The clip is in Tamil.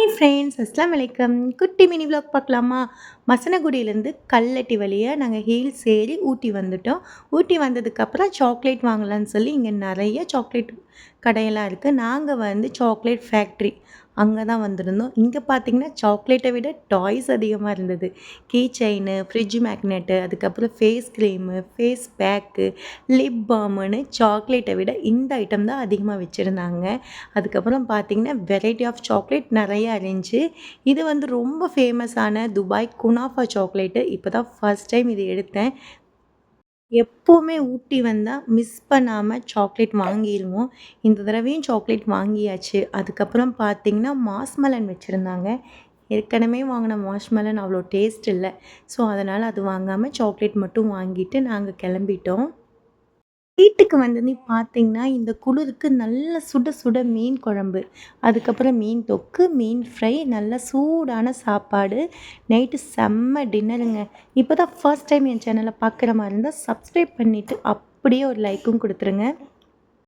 ஹாய் ஃப்ரெண்ட்ஸ், அஸ்ஸலாமு அலைக்கும். குட்டி மினி விலாக் பார்க்கலாமா? மசனகுடியிலேருந்து கல்லட்டி வழியா நாங்கள் ஹில்ஸ் ஏறி ஊட்டி வந்துட்டோம். ஊட்டி வந்ததுக்கப்புறம் சாக்லேட் வாங்கலான்னு சொல்லி இங்கே நிறைய சாக்லேட் கடையெல்லாம் இருக்குது. நாங்கள் வந்து சாக்லேட் ஃபேக்ட்ரி அங்கே தான் வந்திருந்தோம். இங்கே பார்த்தீங்கன்னா சாக்லேட்டை விட டாய்ஸ் அதிகமாக இருந்தது. கீ செயினு, ஃப்ரிட்ஜ் மேக்னெட்டு, அதுக்கப்புறம் face cream, face pack, lip பாமுன்னு சாக்லேட்டை விட இந்த ஐட்டம் தான் அதிகமாக வச்சுருந்தாங்க. அதுக்கப்புறம் பார்த்தீங்கன்னா வெரைட்டி ஆஃப் சாக்லேட் நிறையா இருந்துச்சு. இது வந்து ரொம்ப ஃபேமஸான துபாய் குனாஃபா சாக்லேட்டு. இப்போ தான் ஃபர்ஸ்ட் டைம் இது எடுத்தேன். எப்போவுமே ஊட்டி வந்தால் மிஸ் பண்ணாமல் சாக்லேட் வாங்கிருவோம். இந்த தடவையும் சாக்லேட் வாங்கியாச்சு. அதுக்கப்புறம் பார்த்தீங்கன்னா மாஸ்மெலன் வச்சுருந்தாங்க. ஏற்கனவே வாங்கின மாஸ்மெலன் அவ்வளோ டேஸ்ட் இல்ல. ஸோ அதனால் அது வாங்காமல் சாக்லேட் மட்டும் வாங்கிட்டு நாங்கள் கிளம்பிட்டோம். வீட்டுக்கு வந்தோன்னே பார்த்தீங்கன்னா, இந்த குளிருக்கு நல்ல சுட சுட மீன் குழம்பு, அதுக்கப்புறம் மீன் தொக்கு, மீன் ஃப்ரை, நல்ல சூடான சாப்பாடு, நைட்டு செம்ம டின்னருங்க. இப்போ தான் ஃபர்ஸ்ட் டைம் என் சேனலை பார்க்குற மாரி இருந்தால் சப்ஸ்கிரைப் பண்ணிவிட்டு அப்படியே ஒரு லைக்கும் கொடுத்துருங்க.